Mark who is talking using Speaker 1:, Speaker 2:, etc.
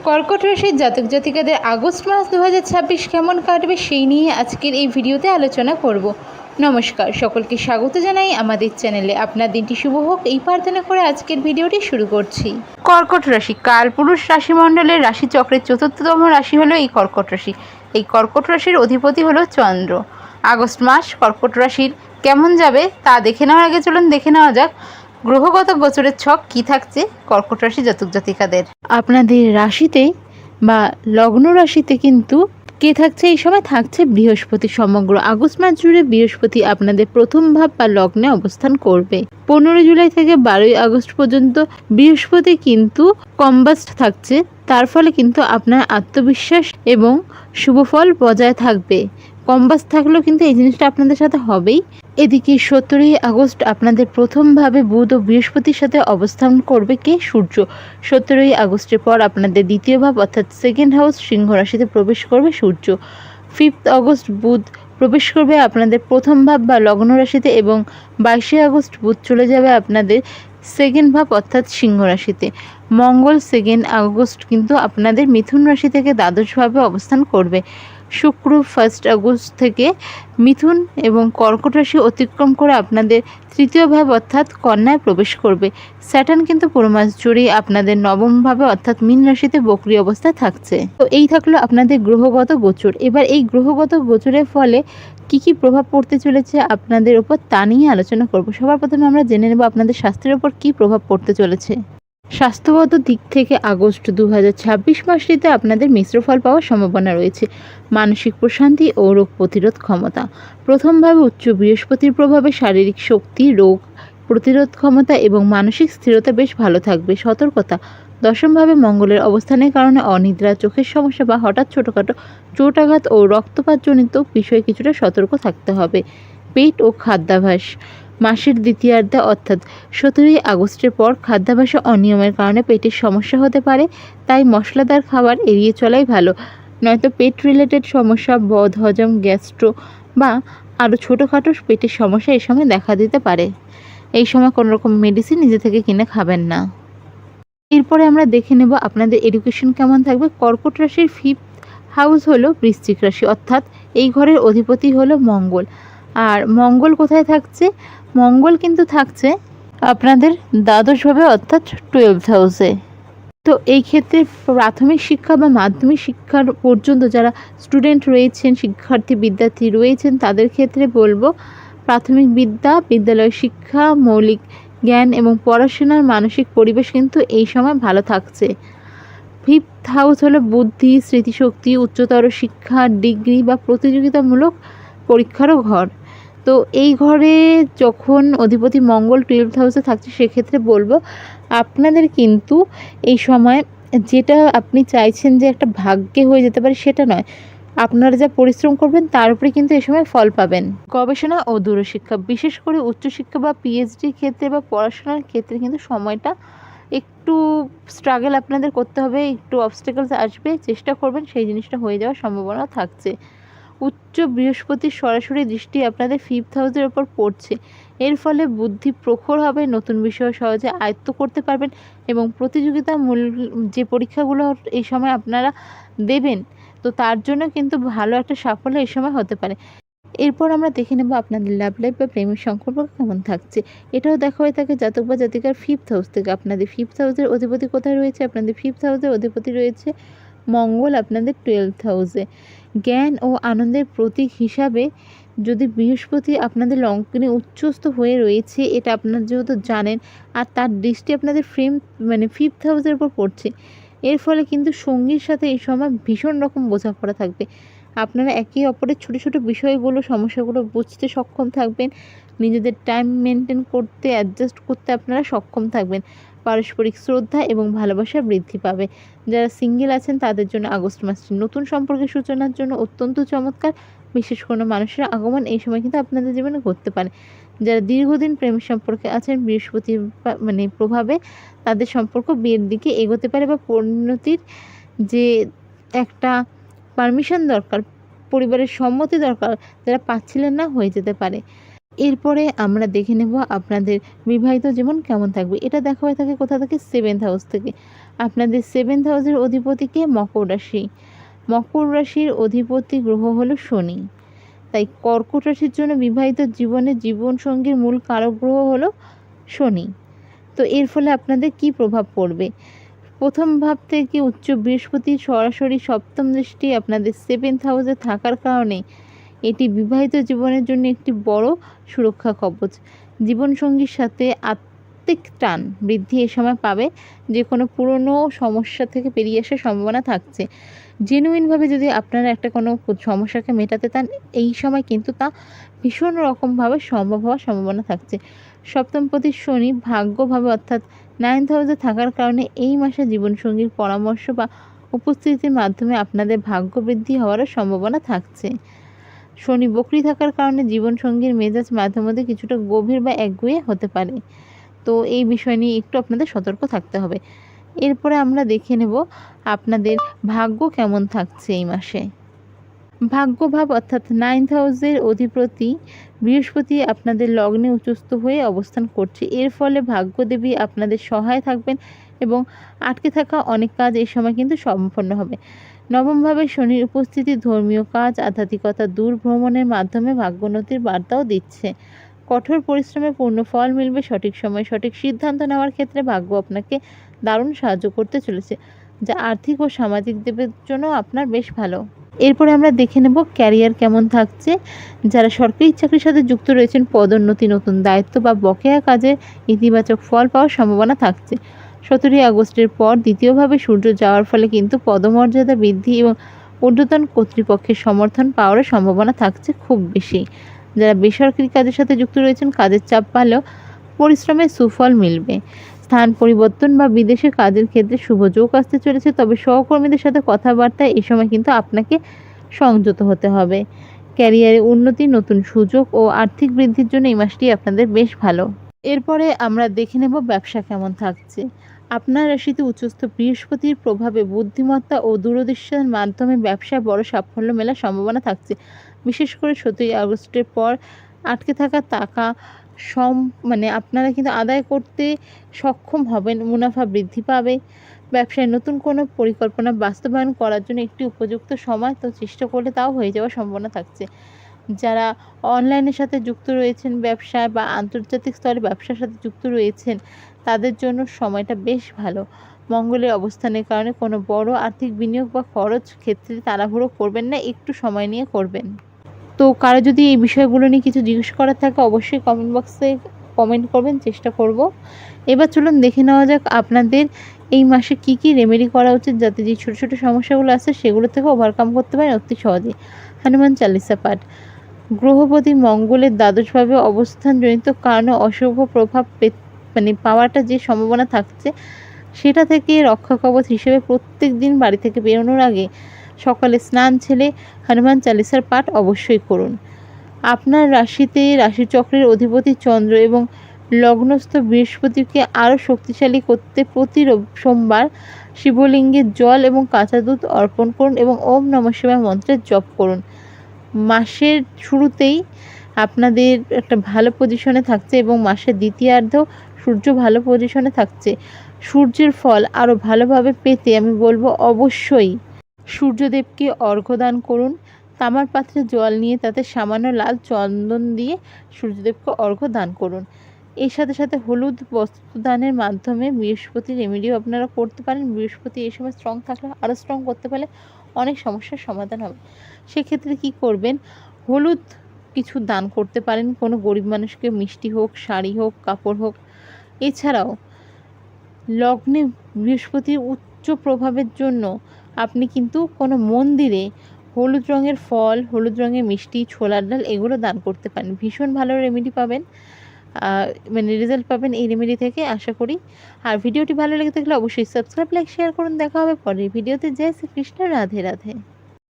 Speaker 1: কর্কট রাশির জাতক জাতিকাদের আগস্ট মাস 2026 কেমন কাটবে সেই নিয়ে আজকের এই ভিডিওতে আলোচনা করব। নমস্কার, সকলকে স্বাগত জানাই আমাদের চ্যানেলে। আপনার দিনটি শুভ হোক এই প্রার্থনা করে আজকের ভিডিওটি শুরু করছি। কর্কট রাশি কালপুরুষ রাশিমণ্ডলের রাশিচক্রের চতুর্থতম রাশি হলো এই কর্কট রাশি। এই কর্কট রাশির অধিপতি হলো চন্দ্র। আগস্ট মাস কর্কট রাশির কেমন যাবে তা দেখে নেওয়ার আগে চলুন দেখে নেওয়া যাক গ্রহগত গোচরের ছক কী থাকছে কর্কট রাশি জাতক জাতিকাদের। আপনাদের রাশিতে বা লগ্ন রাশিতে কিন্তু কে থাকছে এই সময়? থাকছে বৃহস্পতি। সমগ্র আগস্ট মাস জুড়ে বৃহস্পতি আপনাদের প্রথম ভাব বা লগ্নে অবস্থান করবে। 15 জুলাই থেকে 12 আগস্ট পর্যন্ত বৃহস্পতি কিন্তু কম্বাস্ট থাকছে। তার ফলে কিন্তু আপনার আত্মবিশ্বাস এবং শুভফল বজায় থাকবে। কম্বাস থাকলেও কিন্তু এই জিনিসটা আপনাদের সাথে হবেই। এদিকে 17 আগস্ট আপনাদের প্রথমভাবে বুধ ও বৃহস্পতির সাথে অবস্থান করবে কে? সূর্য। 17 আগস্টের পর আপনাদের দ্বিতীয় ভাব অর্থাৎ সেকেন্ড হাউস সিংহ রাশিতে প্রবেশ করবে সূর্য। 5 আগস্ট বুধ প্রবেশ করবে আপনাদের প্রথম ভাব বা লগ্ন রাশিতে এবং 22 আগস্ট বুধ চলে যাবে আপনাদের সেকেন্ড ভাব অর্থাৎ সিংহ রাশিতে। মঙ্গল 2 আগস্ট কিন্তু আপনাদের মিথুন রাশি থেকে দ্বাদশভাবে অবস্থান করবে। শুক্র 1 আগস্ট থেকে মিথুন এবং কর্কট রাশি অতিক্রম করে আপনাদের তৃতীয় ভাব অর্থাৎ কন্যায় প্রবেশ করবে। স্যাটার্ন কিন্তু পুরো মাস জুড়েই আপনাদের নবম ভাবে অর্থাৎ মীন রাশিতে বক্রী অবস্থায় থাকছে। তো এই থাকলো আপনাদের গ্রহগত গোচর। এবার এই গ্রহগত গোচরের ফলে কি প্রভাব পড়তে চলেছে আপনাদের উপর তা নিয়ে আলোচনা করব। সবার প্রথমে আমরা জেনে নেব আপনাদের স্বাস্থ্যের উপর কী প্রভাব পড়তে চলেছে। স্বাস্থ্যগত দিক থেকে আগস্ট 2026 মাসটিতে আপনাদের মিশ্র ফল পাওয়ার সম্ভাবনা রয়েছে। মানসিক প্রশান্তি ও রোগ প্রতিরোধ ক্ষমতা। প্রথমভাবে উচ্চ বৃহস্পতির প্রভাবে শারীরিক শক্তি, রোগ প্রতিরোধ ক্ষমতা এবং মানসিক স্থিরতা বেশ ভালো থাকবে। সতর্কতা। দশমভাবে মঙ্গলের অবস্থানের কারণে অনিদ্রা, চোখের সমস্যা বা হঠাৎ ছোটোখাটো চোটাঘাত ও রক্তপাতজনিত বিষয়ে কিছুটা সতর্ক থাকতে হবে। পেট ও খাদ্যাভ্যাস। মাসের দ্বিতীয়ার্ধে অর্থাৎ 17 আগস্টের পর খাদ্যাভ্যাসে অনিয়মের কারণে পেটের সমস্যা হতে পারে, তাই মশলাদার খাবার এড়িয়ে চলাই ভালো। নয়তো পেট রিলেটেড সমস্যা, বদহজম, গ্যাস্ট্রো বা আরও ছোটোখাটো পেটের সমস্যা এই সময় দেখা দিতে পারে। এই সময় কোনো রকম মেডিসিন নিজে থেকে কিনে খাবেন না। এরপরে আমরা দেখে নেব আপনাদের এডুকেশন কেমন থাকবে। কর্কট রাশির 5th হাউস হলো বৃশ্চিক রাশি, অর্থাৎ এই ঘরের অধিপতি হলো মঙ্গল। আর মঙ্গল কোথায় থাকছে? মঙ্গল কিন্তু থাকছে আপনাদের দ্বাদশভাবে অর্থাৎ 12th হাউসে। তো এই ক্ষেত্রে প্রাথমিক শিক্ষা বা মাধ্যমিক শিক্ষার পর্যন্ত যারা স্টুডেন্ট রয়েছেন, শিক্ষার্থী বিদ্যার্থী রয়েছেন, তাদের ক্ষেত্রে বলবো প্রাথমিক বিদ্যালয় শিক্ষা, মৌলিক জ্ঞান এবং পড়াশোনার মানসিক পরিবেশ কিন্তু এই সময় ভালো থাকছে। 5th হাউস হলো বুদ্ধি, স্মৃতিশক্তি, উচ্চতর শিক্ষা, ডিগ্রি বা প্রতিযোগিতামূলক পরীক্ষারও ঘর। তো এই ঘরে যখন অধিপতি মঙ্গল 12th হাউসে থাকছে সেক্ষেত্রে বলবো আপনাদের কিন্তু এই সময় যেটা আপনি চাইছেন যে একটা ভাগ্যে হয়ে যেতে পারে সেটা নয়, আপনারা যা পরিশ্রম করবেন তার উপরে কিন্তু এই সময় ফল পাবেন। গবেষণা ও দূরশিক্ষা, বিশেষ করে উচ্চশিক্ষা বা পিএইচডির ক্ষেত্রে বা পড়াশোনার ক্ষেত্রে কিন্তু সময়টা একটু স্ট্রাগল আপনাদের করতে হবে, একটু অবস্টেকলস আসবে, চেষ্টা করবেন সেই জিনিসটা হয়ে যাওয়ার সম্ভাবনা থাকছে। উচ্চ বৃহস্পতির সরাসরি দৃষ্টি আপনাদের 5th হাউসের ওপর পড়ছে। এর ফলে বুদ্ধি প্রখর হবে, নতুন বিষয় সহজে আয়ত্ত করতে পারবেন এবং প্রতিযোগিতামূলক যে পরীক্ষাগুলো এই সময় আপনারা দেবেন, তো তার জন্য কিন্তু ভালো একটা সাফল্য এই সময় হতে পারে। এরপর আমরা দেখে নেব আপনাদের লাভ লাইফ বা প্রেমের সম্পর্ক কেমন থাকছে। এটাও দেখা হয়ে থাকে জাতক বা জাতিকার 5th হাউস থেকে। আপনাদের 5th হাউসের অধিপতি কোথায় রয়েছে? আপনাদের 5th হাউসের অধিপতি রয়েছে মঙ্গল আপনাদের 12th হাউসে। জ্ঞান ও আনন্দের প্রতীক হিসাবে যদি বৃহস্পতি আপনাদের লগ্নে উচ্চস্থ হয়ে রয়েছে, এটা আপনারা যেহেতু জানেন, আর তার দৃষ্টি আপনাদের 5th হাউসের উপর পড়ছে, এর ফলে কিন্তু সঙ্গীর সাথে এই সময় ভীষণ রকম বোঝাপড়া থাকবে। আপনারা একে অপরের ছোটো ছোটো বিষয়গুলো, সমস্যাগুলো বুঝতে সক্ষম থাকবেন, নিজেদের টাইম মেনটেন করতে, অ্যাডজাস্ট করতে আপনারা সক্ষম থাকবেন। পারস্পরিক শ্রদ্ধা এবং ভালোবাসা বৃদ্ধি পাবে। যারা সিঙ্গেল আছেন তাদের জন্য আগস্ট মাসটি নতুন সম্পর্কের সূচনার জন্য অত্যন্ত চমৎকার। বিশেষ কোনো মানুষের আগমন এই সময় কিন্তু আপনাদের জীবনে ঘটতে পারে। যারা দীর্ঘদিন প্রেমের সম্পর্কে আছেন, বৃহস্পতির প্রভাবে তাদের সম্পর্ক বিয়ের দিকে এগোতে পারে বা পরিণতির যে একটা পারমিশন দরকার, পরিবারের সম্মতি দরকার, যারা পাচ্ছিলেন না, হয়ে যেতে পারে। এরপরে আমরা দেখে নেব আপনাদের বিবাহিত জীবন কেমন থাকবে। এটা দেখা হয়ে থাকে কোথা থেকে? 7th হাউস থেকে। আপনাদের 7th হাউসের অধিপতিকে মকর রাশি। মকর রাশির অধিপতি গ্রহ হলো শনি। তাই কর্কট রাশির জন্য বিবাহিত জীবনে জীবনসঙ্গীর মূল কারক গ্রহ হলো শনি। তো এর ফলে আপনাদের কি প্রভাব পড়বে? প্রথম ভাব থেকে উচ্চ বৃহস্পতির সরাসরি সপ্তম দৃষ্টি আপনাদের 7th হাউসে থাকার কারণে এটি বিবাহিত জীবনের জন্য একটি বড় সুরক্ষা কবচ। জীবনসঙ্গীর সাথে আত্মিক টান বৃদ্ধি এ সময় পাবে। যে কোনো পুরনো সমস্যা থেকে বেরিয়ে আসার সম্ভাবনা থাকছে। জেনুইনভাবে যদি আপনারা একটা কোনো সমস্যাকে মেটাতে চান, এই সময় কিন্তু তা ভীষণ রকমভাবে সম্ভব হওয়ার সম্ভাবনা থাকছে। সপ্তমপতি শনি ভাগ্যভাবে অর্থাৎ 9th হাউসে থাকার কারণে এই মাসে জীবনসঙ্গীর পরামর্শ বা উপস্থিতির মাধ্যমে আপনাদের ভাগ্য বৃদ্ধি হওয়ারও সম্ভাবনা থাকছে। শনি বকরি থাকার কারণে জীবনসঙ্গীর মেজাজ মাঝে মধ্যে কিছুটা গভীর বা একগুঁয়ে হতে পারে। তো এই বিষয় নিয়ে একটু আপনাদের সতর্ক থাকতে হবে। এরপরে আমরা দেখে নেব আপনাদের ভাগ্য কেমন থাকছে এই মাসে। ভাগ্যভাব অর্থাৎ 9th হাউসের অধিপতি বৃহস্পতি আপনাদের লগ্নে উচ্চস্থ হয়ে অবস্থান করছে। এর ফলে ভাগ্যদেবী আপনাদের সহায় থাকবেন এবং আটকে থাকা অনেক কাজ এই সময় কিন্তু সম্পন্ন হবে। নবমভাবে শনির উপস্থিতি ধর্মীয় কাজ, আধ্যাত্মিকতা, দূর ভ্রমণের মাধ্যমে ভাগ্যোন্নতির বার্তাও দিচ্ছে। কঠোর পরিশ্রমে পূর্ণ ফল মিলবে। সঠিক সময়ে সঠিক সিদ্ধান্ত নেওয়ার ক্ষেত্রে ভাগ্য আপনাকে দারুণ সাহায্য করতে চলেছে, যা আর্থিক ও সামাজিক দিকের জন্য আপনার বেশ ভালো। এরপরে আমরা দেখে নেব ক্যারিয়ার কেমন থাকছে। যারা সরকারি চাকরির সাথে যুক্ত রয়েছেন, পদোন্নতি, নতুন দায়িত্ব বা বকেয়া কাজে ইতিবাচক ফল পাওয়ার সম্ভাবনা থাকছে। 17 আগস্টের পর দ্বিতীয়ভাবে সূর্য যাওয়ার ফলে কিন্তু পদমর্যাদা বৃদ্ধি এবং ঊর্ধ্বতন কর্তৃপক্ষের সমর্থন পাওয়ারও সম্ভাবনা থাকছে খুব বেশি। যারা বেসরকারি কাজের সাথে যুক্ত রয়েছেন, কাজের চাপ বাড়লেও পরিশ্রমের সুফল মিলবে। স্থান পরিবর্তন বা বিদেশে কাজের ক্ষেত্রে শুভ যোগ আসতে চলেছে, তবে সহকর্মীদের সাথে কথাবার্তায় এই সময় কিন্তু আপনাকে সংযত হতে হবে। ক্যারিয়ারে উন্নতি, নতুন সুযোগ ও আর্থিক বৃদ্ধির জন্য এই মাসটি আপনাদের বেশ ভালো। এরপরে আমরা দেখে নেব ব্যবসা কেমন থাকছে। আপনার রাশিতে উচ্চস্থ বৃহস্পতির প্রভাবে বুদ্ধিমত্তা ও দূরদৃষ্টির মাধ্যমে ব্যবসায় বড় সাফল্য মেলার সম্ভাবনা থাকছে। বিশেষ করে 17 আগস্টের পর আটকে থাকা টাকা আপনারা কিন্তু আদায় করতে সক্ষম হবেন। মুনাফা বৃদ্ধি পাবে। ব্যবসায় নতুন কোনো পরিকল্পনা বাস্তবায়ন করার জন্য একটি উপযুক্ত সময় তো চেষ্টা করলে তাও হয়ে যাওয়ার সম্ভাবনা থাকছে। যারা অনলাইনের সাথে যুক্ত রয়েছেন ব্যবসায় বা আন্তর্জাতিক স্তরে ব্যবসার সাথে যুক্ত রয়েছেন, তাদের জন্য সময়টা বেশ ভালো। মঙ্গলের অবস্থানের কারণে কোনো বড় আর্থিক বিনিয়োগ বা খরচ ক্ষেত্রে তাড়াহুড়ো করবেন না, একটু সময় নিয়ে করবেন। তো কারো যদি এই বিষয়গুলো নিয়ে কিছু জিজ্ঞেস করার থাকে অবশ্যই কমেন্ট বক্সে কমেন্ট করবেন, চেষ্টা করব। এবার চলুন দেখে নেওয়া যাক আপনাদের এই মাসে কি কি রেমেডি করা উচিত, যাতে যে ছোটো ছোটো সমস্যাগুলো আছে সেগুলো থেকে ওভারকাম করতে পারেন অতি সহজে। হনুমান চালিসা পাঠ। গ্রহপতি মঙ্গলের দ্বাদশভাবে অবস্থানজনিত কারণে অশুভ প্রভাব পাওয়াটা যে সম্ভাবনা থাকছে, সেটা থেকে রক্ষা কবচ হিসেবে প্রত্যেক দিন বাড়ি থেকে বেরোনোর আগে সকালে স্নান ছেড়ে হনুমান চালিসার পাঠ অবশ্যই করুন। আপনার রাশিতে রাশিচক্রের অধিপতি চন্দ্র এবং লগ্নস্থ বৃহস্পতিকে আরও শক্তিশালী করতে প্রতি সোমবার শিবলিঙ্গে জল এবং কাঁচা দুধ অর্পণ করুন এবং ওম নমঃ শিবায় মন্ত্রের জপ করুন। মাসের শুরুতেই আপনাদের একটা ভালো পজিশনে থাকছে এবং মাসের দ্বিতীয়ার্ধেও সূর্য ভালো পজিশনে থাকছে। সূর্যের ফল আরও ভালোভাবে পেতে আমি বলবো অবশ্যই সূর্যদেবকে অর্ঘ্য দান করুন। তামার পাত্রে জল নিয়ে তাতে সামান্য লাল চন্দন দিয়ে সূর্যদেবকে অর্ঘ্য দান করুন। এর সাথে সাথে হলুদ বস্ত্রদানের মাধ্যমে বৃহস্পতি রেমেডিও আপনারা করতে পারেন। বৃহস্পতি এই সময় স্ট্রং থাকলে আরও স্ট্রং করতে পারলে অনেক সমস্যার সমাধান হবে। সেক্ষেত্রে কি করবেন, হলুদ কিছু দান করতে পারেন কোনো গরিব মানুষকে, মিষ্টি হোক, শাড়ি হোক, কাপড় হোক। এছাড়াও লগ্নে বৃহস্পতির উচ্চ প্রভাবের জন্য আপনি কিন্তু কোনো মন্দিরে হলুদ রঙের ফল, হলুদ রঙের মিষ্টি, ছোলার ডাল এগুলো দান করতে পারেন। ভীষণ ভালো রেমেডি পাবেন, রেজাল্ট পাবেন এই রেমেডি থেকে আশা করি। আর ভিডিওটি ভালো লেগে থাকলে অবশ্যই সাবস্ক্রাইব, লাইক, শেয়ার করুন। দেখা হবে পরের ভিডিওতে। জয় শ্রীকৃষ্ণ, রাধে রাধে।